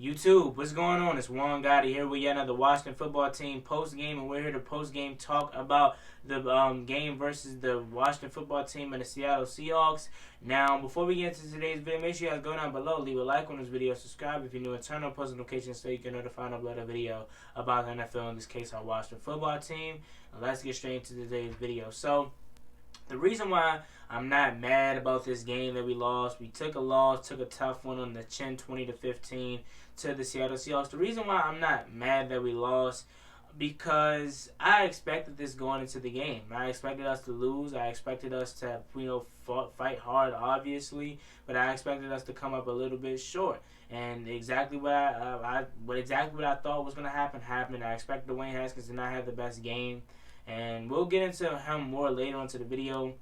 YouTube, what's going on? It's Juan Gotti here with yet another Washington football team post game, and we're here to post game talk about the game versus the Washington football team and the Seattle Seahawks. Now, before we get into today's video, make sure you guys go down below, leave a like on this video, subscribe if you're new, and turn on post notifications so you can notify and upload a video about the NFL, in this case, our Washington football team. Let's get straight into today's video. So, the reason why I'm not mad about this game that we lost, we took a loss, took a tough one on the chin, 20-15 to the Seattle Seahawks. The reason why I'm not mad that we lost, because I expected this going into the game. I expected us to lose. I expected us to, fight hard, obviously, but I expected us to come up a little bit short. And exactly what I thought was going to happen happened. I expected Dwayne Haskins to not have the best game, and we'll get into him more later into the video.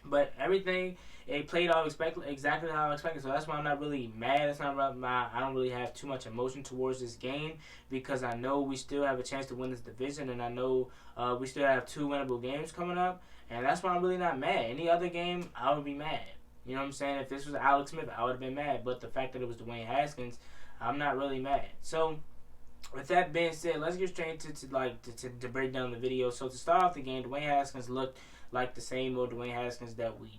But everything, it played out exactly how I expected. So that's why I'm not really mad. That's not I don't really have too much emotion towards this game, because I know we still have a chance to win this division, and I know we still have 2 winnable games coming up. And that's why I'm really not mad. Any other game, I would be mad. You know what I'm saying? If this was Alex Smith, I would have been mad. But the fact that it was Dwayne Haskins, I'm not really mad. So with that being said, let's get straight to break down the video. So to start off the game, Dwayne Haskins looked like the same old Dwayne Haskins that we,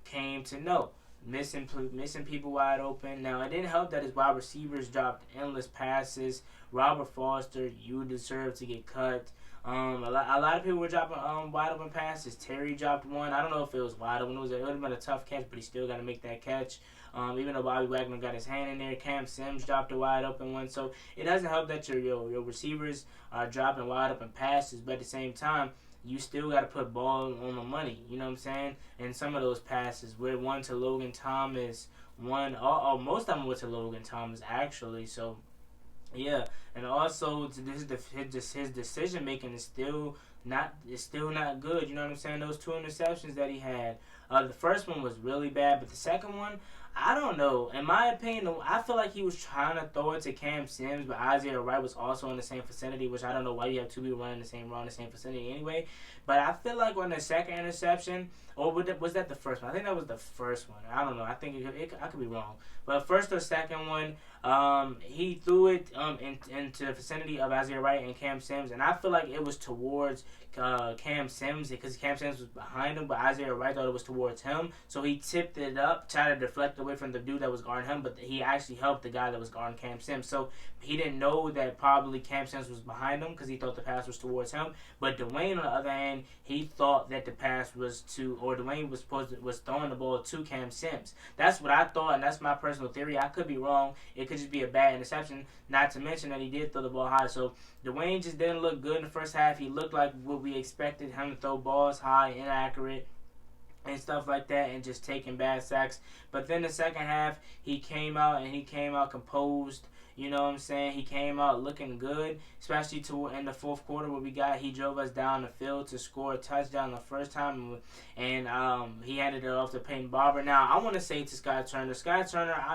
came to know. Missing people wide open. Now, it didn't help that his wide receivers dropped endless passes. Robert Foster, you deserve to get cut. A lot of people were dropping wide open passes. Terry dropped one. I don't know if it was wide open. It would have been a tough catch, but he still got to make that catch. Even though Bobby Wagner got his hand in there, Cam Sims dropped a wide open one. So it doesn't help that your receivers are dropping wide open passes, but at the same time, you still got to put ball on the money. You know what I'm saying? And some of those passes, where one to Logan Thomas, most of them were to Logan Thomas actually. So yeah, and also his decision making is still not good. You know what I'm saying? Those 2 interceptions that he had. The first one was really bad, but the second one, I don't know. In my opinion, I feel like he was trying to throw it to Cam Sims, but Isaiah Wright was also in the same vicinity, which I don't know why you have 2 people running the same vicinity anyway. But I feel like on the second interception, or was that the first one? I think that was the first one. I don't know. I think I could be wrong. But first or second one, he threw it into the vicinity of Isaiah Wright and Cam Sims, and I feel like it was towards Cam Sims, because Cam Sims was behind him, but Isaiah Wright thought it was towards him, so he tipped it up, tried to deflect away from the dude that was guarding him, but he actually helped the guy that was guarding Cam Sims. So he didn't know that probably Cam Sims was behind him, because he thought the pass was towards him. But Dwayne, on the other hand, he thought that the pass was Dwayne was throwing the ball to Cam Sims. That's what I thought, and that's my personal theory. I could be wrong. It could just be a bad interception, not to mention that he did throw the ball high. So Dwayne just didn't look good in the first half. He looked like what we expected him to throw balls high, inaccurate, and stuff like that, and just taking bad sacks. But then the second half, he came out composed. You know what I'm saying? He came out looking good, especially in the fourth quarter where he drove us down the field to score a touchdown the first time, and he handed it off to Peyton Barber. Now, I want to say to Scott Turner,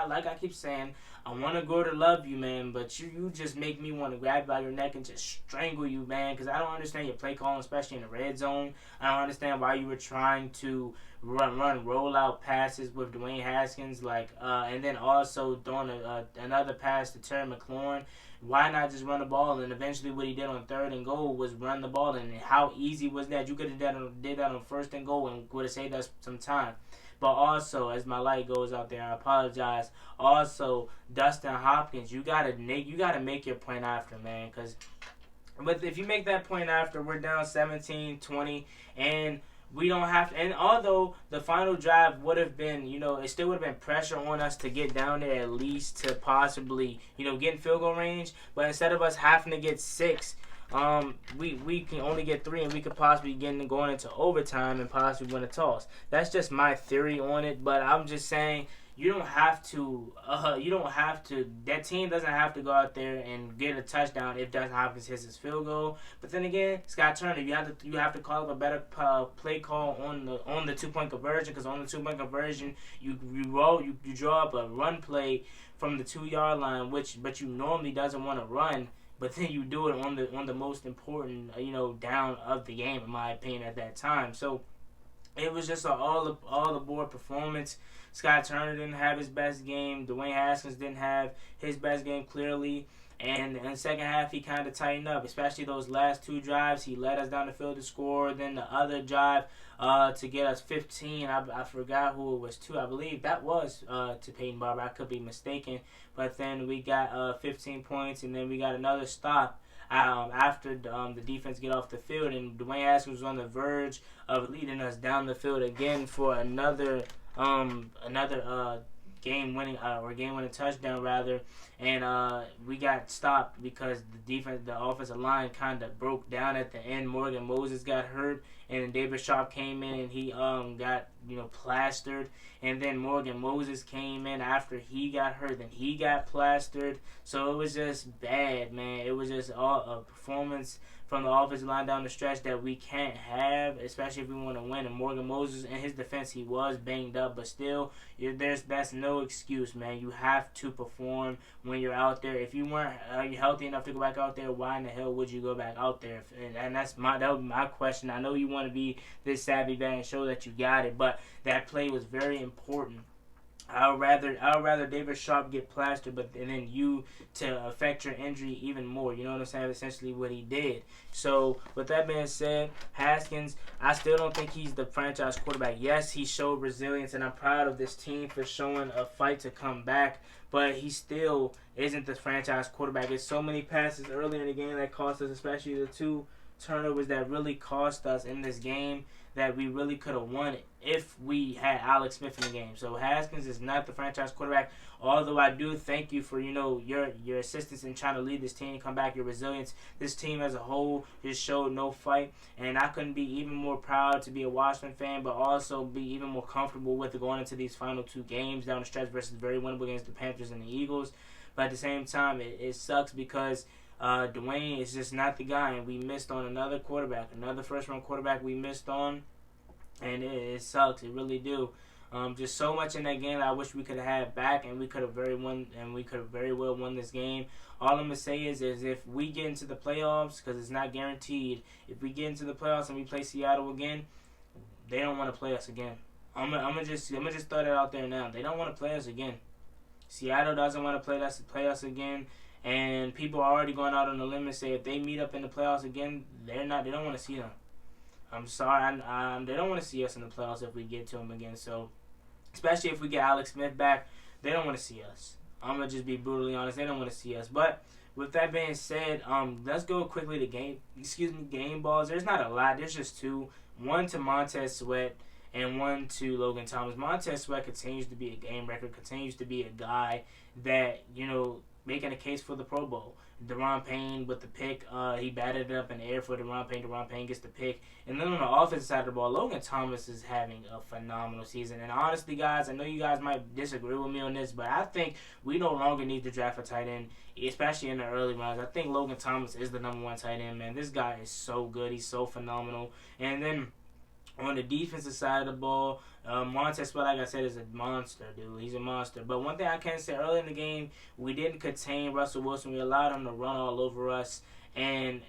like I keep saying, I want to grow to love you, man, but you just make me want to grab you by your neck and just strangle you, man, because I don't understand your play calling, especially in the red zone. I don't understand why you were trying to run rollout passes with Dwayne Haskins, and then also throwing another pass to Terry McLaurin. Why not just run the ball? And eventually what he did on 3rd and goal was run the ball, and how easy was that? You could have did that on 1st and goal and would have saved us some time. But also, as my light goes out there, I apologize. Also, Dustin Hopkins, you gotta make your point after, man. But if you make that point after, we're down 17-20, and we don't have to. And although the final drive would have been, it still would have been pressure on us to get down there at least to possibly, get in field goal range. But instead of us having to get 6. We can only get 3, and we could possibly going into overtime and possibly win a toss. That's just my theory on it, but I'm just saying you don't have to. That team doesn't have to go out there and get a touchdown if Dustin Hopkins hits his field goal. But then again, Scott Turner, you have to call up a better play call on the 2-point conversion, because on the 2-point conversion you draw up a run play from the 2-yard line, but you normally doesn't want to run. But then you do it on the most important down of the game, in my opinion, at that time. So it was just an all the board performance. Scott Turner didn't have his best game. Dwayne Haskins didn't have his best game clearly. And in the second half, he kind of tightened up, especially those last two drives. He led us down the field to score. Then the other drive to get us 15. I forgot who it was to. I believe that was to Peyton Barber. I could be mistaken. But then we got 15 points, and then we got another stop after the defense get off the field. And Dwayne Haskins was on the verge of leading us down the field again for another game-winning touchdown rather, and we got stopped because the offensive line kind of broke down at the end. Morgan Moses got hurt, and David Sharp came in and he got plastered, and then Morgan Moses came in after he got hurt, then he got plastered. So it was just bad, man. It was just all a performance from the offensive line down the stretch that we can't have, especially if we want to win. And Morgan Moses, in his defense, he was banged up, but still, that's no excuse, man. You have to perform when you're out there. If you weren't healthy enough to go back out there, why in the hell would you go back out there? And that would be my question. I know you want to be this savvy back and show that you got it, but that play was very important. I would rather David Sharp get plastered, and then you to affect your injury even more. You know what I'm saying? Essentially what he did. So with that being said, Haskins, I still don't think he's the franchise quarterback. Yes, he showed resilience, and I'm proud of this team for showing a fight to come back. But he still isn't the franchise quarterback. There's so many passes early in the game that cost us, especially the two turnovers that really cost us in this game, that we really could have won it if we had Alex Smith in the game. So Haskins is not the franchise quarterback, although I do thank you for your assistance in trying to lead this team, come back, your resilience. This team as a whole just showed no fight, and I couldn't be even more proud to be a Washington fan, but also be even more comfortable with going into these final two games down the stretch versus very winnable against the Panthers and the Eagles. But at the same time, it sucks because Dwayne is just not the guy, and we missed on another quarterback, another first-round quarterback we missed on, and it sucks. It really do. Just so much in that game that I wish we could have had back, and we could have very well won this game. All I'm gonna say is if we get into the playoffs, because it's not guaranteed, if we get into the playoffs and we play Seattle again, they don't want to play us again. I'm gonna just throw that out there now. They don't want to play us again. Seattle doesn't want to play us again. And people are already going out on the limb and say if they meet up in the playoffs again, they don't want to see them. I'm sorry, they don't want to see us in the playoffs if we get to them again. So, especially if we get Alex Smith back, they don't want to see us. I'm gonna just be brutally honest. They don't want to see us. But with that being said, let's go quickly to game balls. There's not a lot. There's just two. One to Montez Sweat and one to Logan Thomas. Montez Sweat continues to be a game record. Continues to be a guy that making a case for the Pro Bowl. Deron Payne with the pick. He batted it up in the air for Deron Payne. Deron Payne gets the pick. And then on the offensive side of the ball, Logan Thomas is having a phenomenal season. And honestly, guys, I know you guys might disagree with me on this, but I think we no longer need to draft a tight end, especially in the early rounds. I think Logan Thomas is the number one tight end, man. This guy is so good. He's so phenomenal. And then on the defensive side of the ball, Montez Sweat, like I said, is a monster, dude. He's a monster. But one thing I can say, early in the game, we didn't contain Russell Wilson. We allowed him to run all over us. And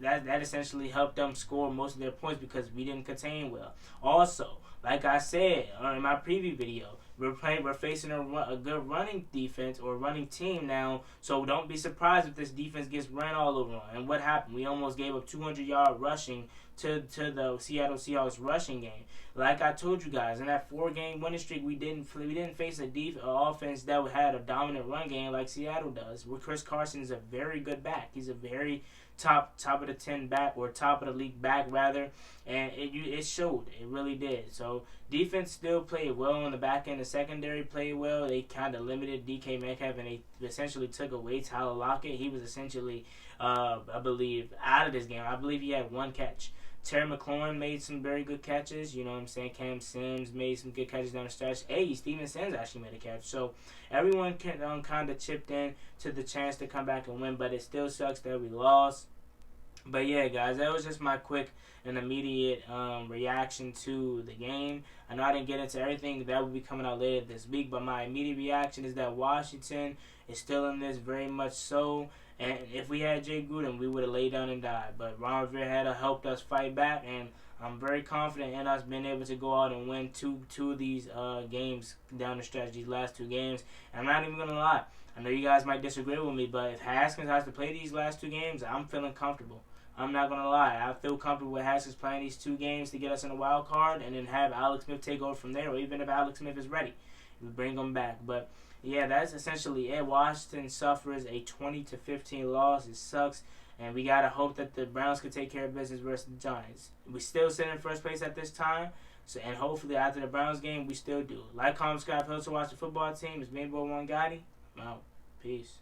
that essentially helped them score most of their points because we didn't contain well. Also, like I said in my preview video, we're facing a good running defense or running team now, so don't be surprised if this defense gets ran all over. And what happened? We almost gave up 200-yard rushing to the Seattle Seahawks rushing game. Like I told you guys, in that 4-game winning streak, we didn't face an offense that had a dominant run game like Seattle does. Where Chris Carson is a very good back. He's a very top of the 10 back, or top of the league back rather, and it showed. It really did. So defense still played well on the back end. The secondary played well. They kind of limited DK Metcalf, and they essentially took away Tyler Lockett. He was essentially, I believe, out of this game. I believe he had one catch. Terry McLaurin made some very good catches. You know what I'm saying? Cam Sims made some good catches down the stretch. Hey, Steven Sims actually made a catch. So everyone kind of chipped in to the chance to come back and win, but it still sucks that we lost. But yeah, guys, that was just my quick and immediate reaction to the game. I know I didn't get into everything that will be coming out later this week, but my immediate reaction is that Washington is still in this, very much so. And if we had Jay Gruden, we would have laid down and died. But Ron Rivera had helped us fight back, and I'm very confident in us being able to go out and win two of these games down the stretch, these last 2 games. And I'm not even going to lie. I know you guys might disagree with me, but if Haskins has to play these last 2 games, I'm feeling comfortable. I'm not going to lie. I feel comfortable with Haskins playing these 2 games to get us in the wild card and then have Alex Smith take over from there, or even if Alex Smith is ready, we bring him back. But, yeah, that's essentially it. Washington suffers a 20-15 loss. It sucks, and we got to hope that the Browns can take care of business versus the Giants. We still sit in first place at this time, so and hopefully after the Browns game, we still do. Like, comment, subscribe, help to watch the football team. It's me, boy, One Gotti. I'm out. Peace.